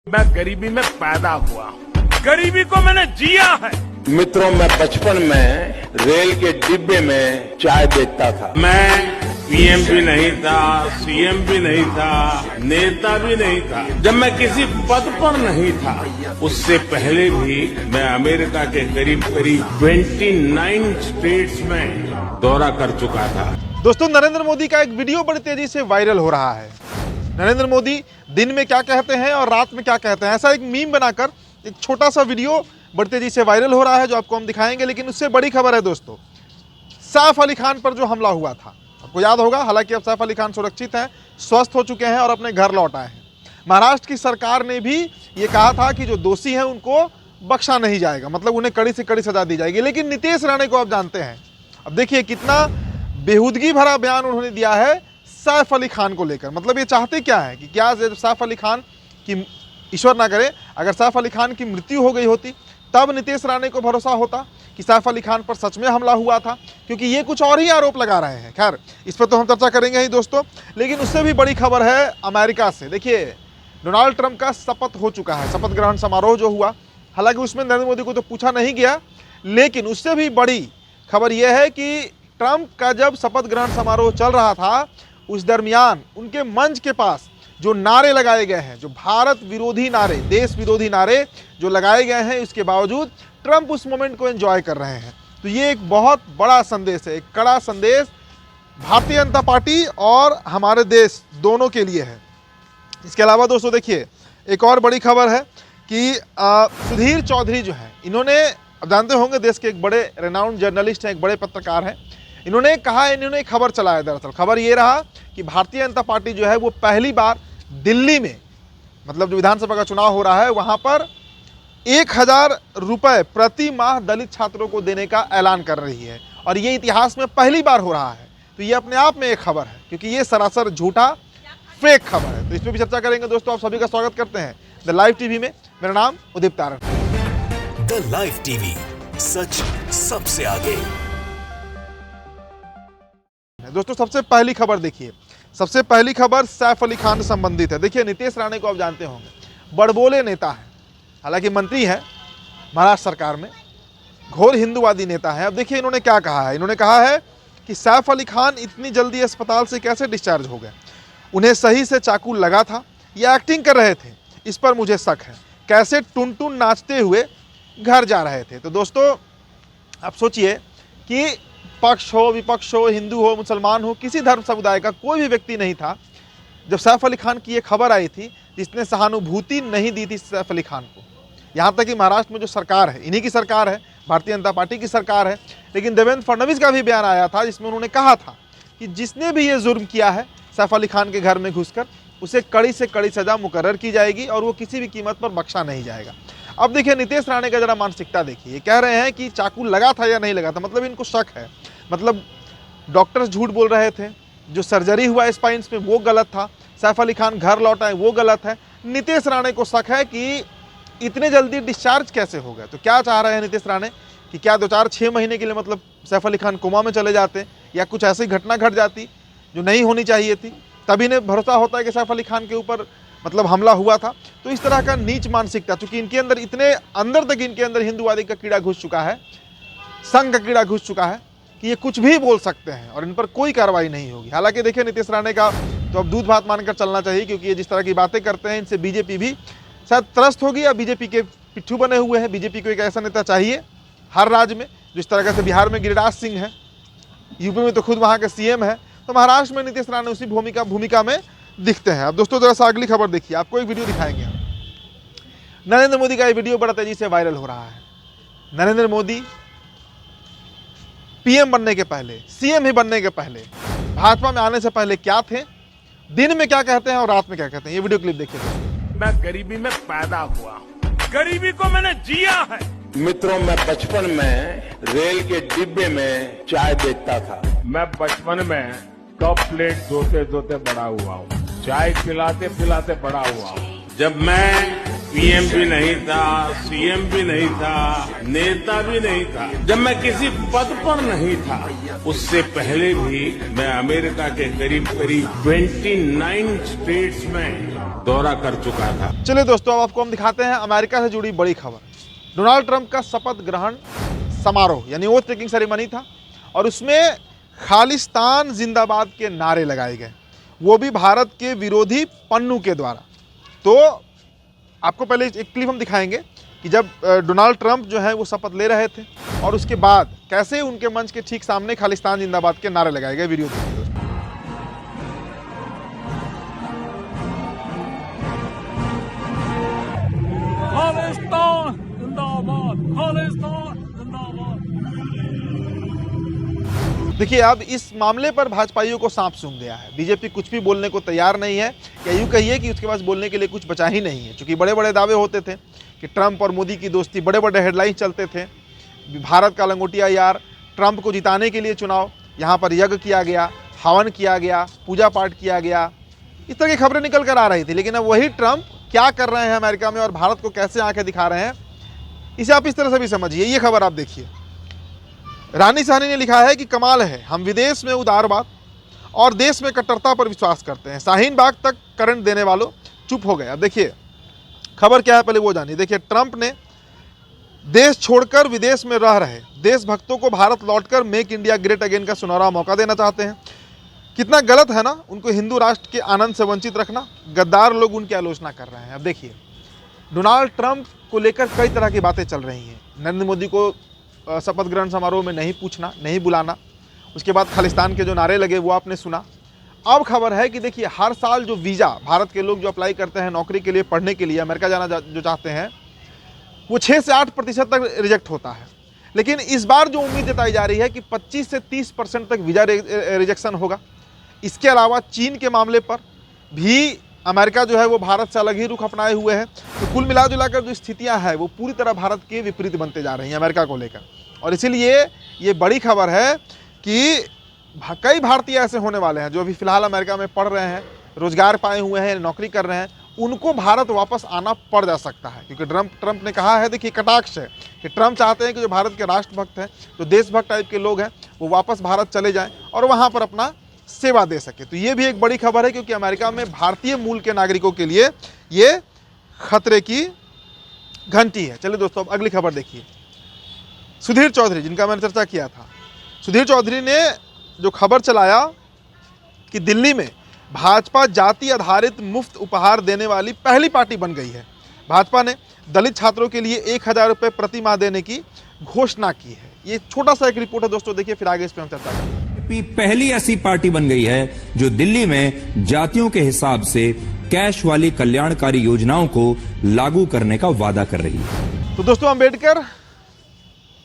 मैं गरीबी में पैदा हुआ, गरीबी को मैंने जिया है। मित्रों, मैं बचपन में रेल के डिब्बे में चाय बेचता था। मैं पीएम भी नहीं था, सीएम भी नहीं था, नेता भी नहीं था। जब मैं किसी पद पर नहीं था, उससे पहले भी मैं अमेरिका के करीब 29 स्टेट्स में दौरा कर चुका था। दोस्तों, नरेंद्र मोदी का एक वीडियो बड़ी तेजी से वायरल हो रहा है। नरेंद्र मोदी दिन में क्या कहते हैं और रात में क्या कहते हैं, ऐसा एक मीम बनाकर एक छोटा सा वीडियो बड़ी तेजी से वायरल हो रहा है, जो आपको हम दिखाएंगे। लेकिन उससे बड़ी खबर है दोस्तों, सैफ अली खान पर जो हमला हुआ था, आपको याद होगा। हालांकि अब सैफ अली खान सुरक्षित हैं, स्वस्थ हो चुके हैं और अपने घर लौट आए हैं। महाराष्ट्र की सरकार ने भी ये कहा था कि जो दोषी हैं उनको बख्शा नहीं जाएगा, मतलब उन्हें कड़ी से कड़ी सजा दी जाएगी। लेकिन नीतीश राणे को आप जानते हैं, अब देखिए कितना बेहूदगी भरा बयान उन्होंने दिया है सैफ अली खान को लेकर। मतलब ये चाहते क्या है कि क्या सैफ अली खान की, ईश्वर ना करे, अगर सैफ अली खान की मृत्यु हो गई होती तब नीतीश राणे को भरोसा होता कि सैफ अली खान पर सच में हमला हुआ था, क्योंकि ये कुछ और ही आरोप लगा रहे हैं। खैर, इस पर तो हम चर्चा करेंगे ही दोस्तों। लेकिन उससे भी बड़ी खबर है अमेरिका से। देखिए, डोनाल्ड ट्रंप का शपथ हो चुका है, शपथ ग्रहण समारोह जो हुआ। हालांकि उसमें नरेंद्र मोदी को तो पूछा नहीं गया, लेकिन उससे भी बड़ी खबर यह है कि ट्रंप का जब शपथ ग्रहण समारोह चल रहा था, उस दरमियान उनके मंच के पास जो नारे लगाए गए हैं, जो भारत विरोधी नारे, देश विरोधी नारे जो लगाए गए हैं, इसके बावजूद ट्रंप उस मोमेंट को एंजॉय कर रहे हैं। तो ये एक बहुत बड़ा संदेश है, एक कड़ा संदेश भारतीय जनता पार्टी और हमारे देश दोनों के लिए है। इसके अलावा दोस्तों देखिए, एक और बड़ी खबर है कि सुधीर चौधरी जो है, इन्होंने, अब जानते होंगे, देश के एक बड़े रेनाउंड जर्नलिस्ट हैं, एक बड़े पत्रकार हैं। इन्होंने कहा, इन्होंने एक खबर चलाया। दरअसल खबर ये रहा कि भारतीय जनता पार्टी जो है वो पहली बार दिल्ली में, मतलब जो विधानसभा का चुनाव हो रहा है, वहाँ पर 1000 रुपये प्रति माह दलित छात्रों को देने का ऐलान कर रही है। और ये इतिहास में पहली बार हो रहा है। तो ये अपने आप में एक खबर है, क्योंकि ये सरासर झूठा फेक खबर है। तो इस पर भी चर्चा करेंगे दोस्तों। आप सभी का स्वागत करते हैं द लाइव टीवी में। मेरा नाम उदित तारण। द लाइव टीवी, सच सबसे आगे। दोस्तों, सबसे पहली खबर देखिए, सबसे पहली खबर सैफ अली खान से संबंधित है। देखिए, नीतीश राणे को आप जानते होंगे, बड़बोले नेता है, हालांकि मंत्री है महाराष्ट्र सरकार में, घोर हिंदूवादी नेता है। अब देखिए इन्होंने क्या कहा है। इन्होंने कहा है कि सैफ अली खान इतनी जल्दी अस्पताल से कैसे डिस्चार्ज हो गए, उन्हें सही से चाकू लगा था या एक्टिंग कर रहे थे, इस पर मुझे शक है। कैसे टुन टुन नाचते हुए घर जा रहे थे। तो दोस्तों, आप सोचिए कि पक्ष हो, विपक्ष हो, हिंदू हो, मुसलमान हो, किसी धर्म समुदाय का कोई भी व्यक्ति नहीं था जब सैफ अली खान की ये खबर आई थी जिसने सहानुभूति नहीं दी थी सैफ अली खान को। यहाँ तक कि महाराष्ट्र में जो सरकार है, इन्हीं की सरकार है, भारतीय जनता पार्टी की सरकार है। लेकिन देवेंद्र फडणवीस का भी बयान आया था जिसमें उन्होंने कहा था कि जिसने भी ये जुर्म किया है सैफ अली खान के घर में घुसकर, उसे कड़ी से कड़ी सजा मुकर्रर की जाएगी और वो किसी भी कीमत पर बख्शा नहीं जाएगा। अब देखिए नीतीश राणे का जरा मानसिकता देखिए। ये कह रहे हैं कि चाकू लगा था या नहीं लगा था, मतलब इनको शक है। मतलब डॉक्टर्स झूठ बोल रहे थे, जो सर्जरी हुआ स्पाइन्स में वो गलत था, सैफ अली खान घर लौट आए वो गलत है। नीतीश राणे को शक है कि इतने जल्दी डिस्चार्ज कैसे हो गए। तो क्या चाह रहे हैं नीतीश राणे कि क्या 2-4-6 महीने के लिए मतलब सैफ अली खान कोमा में चले जाते, या कुछ ऐसी घटना घट जाती जो नहीं होनी चाहिए थी, तभी इन्हें भरोसा होता है कि सैफ अली खान के ऊपर मतलब हमला हुआ था। तो इस तरह का नीच मानसिकता, चूंकि इनके अंदर इतने अंदर तक इनके अंदर हिंदूवादी का कीड़ा घुस चुका है, संघ का कीड़ा घुस चुका है कि ये कुछ भी बोल सकते हैं और इन पर कोई कार्रवाई नहीं होगी। हालांकि देखिए, नीतीश राणे का तो अब दूध भात मानकर चलना चाहिए, क्योंकि ये जिस तरह की बातें करते हैं इनसे बीजेपी भी शायद त्रस्त होगी या बीजेपी के पिट्ठू बने हुए हैं। बीजेपी को एक ऐसा नेता चाहिए हर राज्य में, जिस तरह से बिहार में गिरिराज सिंह है, यूपी में तो खुद वहाँ के सीएम है, तो महाराष्ट्र में नीतीश राणे उसी भूमिका में दिखते हैं। अब दोस्तों, जरा सा अगली खबर देखिए, आपको एक वीडियो दिखाएंगे हम। नरेंद्र मोदी का ये वीडियो बड़ा तेजी से वायरल हो रहा है। नरेंद्र मोदी पीएम बनने के पहले, सीएम ही बनने के पहले, भाजपा में आने से पहले क्या थे, दिन में क्या कहते हैं और रात में क्या कहते हैं। ये वीडियो क्लिप देखिए। मैं गरीबी में पैदा हुआ, गरीबी को मैंने जिया है। मित्रों, मैं बचपन में रेल के डिब्बे में चाय बेचता था। मैं बचपन में कप प्लेट धोते धोते बड़ा हुआ हूँ, चाय पिलाते पिलाते बड़ा हुआ हूँ। जब मैं पीएम भी नहीं था, सीएम भी नहीं था, नेता भी नहीं था, जब मैं किसी पद पर नहीं था, उससे पहले भी मैं अमेरिका के करीब 29 स्टेट्स में दौरा कर चुका था। चलिए दोस्तों, अब आपको हम दिखाते हैं अमेरिका से जुड़ी बड़ी खबर। डोनाल्ड ट्रंप का शपथ ग्रहण समारोह यानी ओथ टेकिंग सेरेमनी था और उसमें खालिस्तान जिंदाबाद के नारे लगाए गए, वो भी भारत के विरोधी पन्नू के द्वारा। तो आपको पहले एक क्लिप हम दिखाएंगे कि जब डोनाल्ड ट्रंप जो है वो शपथ ले रहे थे और उसके बाद कैसे उनके मंच के ठीक सामने खालिस्तान जिंदाबाद के नारे लगाए गए। वीडियो देखिए दोस्तों। खालिस्तान जिंदाबाद, खालिस्तान जिंदाबाद। देखिए, अब इस मामले पर भाजपाइयों को सांप सूंघ गया है। बीजेपी कुछ भी बोलने को तैयार नहीं है, या यूँ कहिए कि उसके पास बोलने के लिए कुछ बचा ही नहीं है। क्योंकि बड़े बड़े दावे होते थे कि ट्रंप और मोदी की दोस्ती, बड़े बड़े हेडलाइन चलते थे, भारत का लंगोटिया यार, ट्रंप को जिताने के लिए चुनाव, यहाँ पर यज्ञ किया गया, हवन किया गया, पूजा पाठ किया गया, इस तरह की खबरें निकल कर आ रही थी। लेकिन अब वही ट्रंप क्या कर रहे हैं अमेरिका में और भारत को कैसे आंखें दिखा रहे हैं, इसे आप इस तरह से भी समझिए। ये खबर आप देखिए, रानी सहनी ने लिखा है कि कमाल है, हम विदेश में उदारवाद और देश में कट्टरता पर विश्वास करते हैं। शाहीन बाग तक करंट देने वालों चुप हो गए। अब देखिए खबर क्या है, पहले वो जानिए। देखिए, ट्रंप ने देश छोड़कर विदेश में रह रहे देशभक्तों को भारत लौटकर मेक इंडिया ग्रेट अगेन का सुनहरा मौका देना चाहते हैं। कितना गलत है ना, उनको हिंदू राष्ट्र के आनंद से वंचित रखना। गद्दार लोग उनकी आलोचना कर रहे हैं। अब देखिए, डोनाल्ड ट्रंप को लेकर कई तरह की बातें चल रही हैं। नरेंद्र मोदी को शपथ ग्रहण समारोह में नहीं पूछना, नहीं बुलाना, उसके बाद खालिस्तान के जो नारे लगे वो आपने सुना। अब खबर है कि देखिए, हर साल जो वीज़ा भारत के लोग जो अप्लाई करते हैं नौकरी के लिए, पढ़ने के लिए, अमेरिका जाना जो चाहते हैं, वो 6 से 8% तक रिजेक्ट होता है। लेकिन इस बार जो उम्मीद जताई जा रही है कि 25 से 30% तक वीज़ा रिजेक्शन होगा। इसके अलावा चीन के मामले पर भी अमेरिका जो है वो भारत से अलग ही रुख अपनाए हुए है। तो कुल मिला जुलाकर जो स्थितियां हैं वो पूरी तरह भारत के विपरीत बनते जा रही हैं अमेरिका को लेकर। और इसीलिए ये बड़ी खबर है कि कई भारतीय ऐसे होने वाले हैं जो अभी फिलहाल अमेरिका में पढ़ रहे हैं, रोजगार पाए हुए हैं, नौकरी कर रहे हैं, उनको भारत वापस आना पड़ जा सकता है। क्योंकि ट्रंप ने कहा है, देखिए कटाक्ष है कि ट्रंप चाहते हैं कि जो भारत के राष्ट्रभक्त हैं, जो देशभक्त टाइप के लोग हैं, वो वापस भारत चले जाएं और वहाँ पर अपना सेवा दे सके। तो ये भी एक बड़ी खबर है, क्योंकि अमेरिका में भारतीय मूल के नागरिकों के लिए ये खतरे की घंटी है। चलिए दोस्तों, अब अगली खबर देखिए। सुधीर चौधरी, जिनका मैंने चर्चा किया था, सुधीर चौधरी ने जो खबर चलाया कि दिल्ली में भाजपा जाति आधारित मुफ्त उपहार देने वाली पहली पार्टी बन गई है। भाजपा ने दलित छात्रों के लिए 1000 रुपये प्रति माह देने की घोषणा की है। ये छोटा सा एक रिपोर्ट है दोस्तों, देखिए, फिर आगे इस पर हम चर्चा करेंगे। पहली ऐसी पार्टी बन गई है जो दिल्ली में जातियों के हिसाब से कैश वाली कल्याणकारी योजनाओं को लागू करने का वादा कर रही है। तो दोस्तों, अम्बेडकर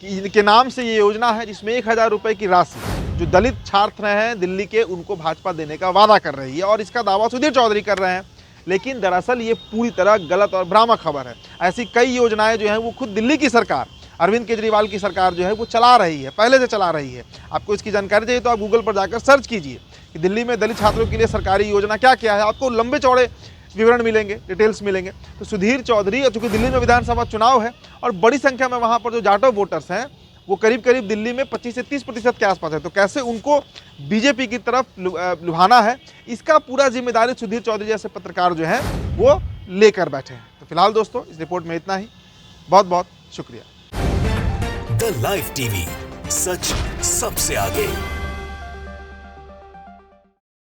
के नाम से ये योजना है जिसमें 1000 रुपये की राशि जो दलित छात्र हैं दिल्ली के, उनको भाजपा देने का वादा कर रही है। और इसका दावा सुधीर चौधरी कर रहे हैं, लेकिन दरअसल ये पूरी तरह गलत और भ्रामक खबर है। ऐसी कई योजनाएं जो हैं वो खुद दिल्ली की सरकार, अरविंद केजरीवाल की सरकार जो है वो चला रही है, पहले से चला रही है। आपको इसकी जानकारी चाहिए तो आप गूगल पर जाकर सर्च कीजिए कि दिल्ली में दलित छात्रों के लिए सरकारी योजना क्या क्या है, आपको लंबे चौड़े विवरण मिलेंगे, डिटेल्स मिलेंगे। तो सुधीर चौधरी, चूँकि दिल्ली में विधानसभा चुनाव है और बड़ी संख्या में वहाँ पर जो जाटव वोटर्स हैं वो करीब करीब दिल्ली में 25 से 30% के आसपास है, तो कैसे उनको बीजेपी की तरफ लुभाना है, इसका पूरा जिम्मेदारी सुधीर चौधरी जैसे पत्रकार जो हैं वो लेकर बैठे हैं। तो फिलहाल दोस्तों, इस रिपोर्ट में इतना ही। बहुत बहुत शुक्रिया। द लाइव टीवी, सच सबसे आगे।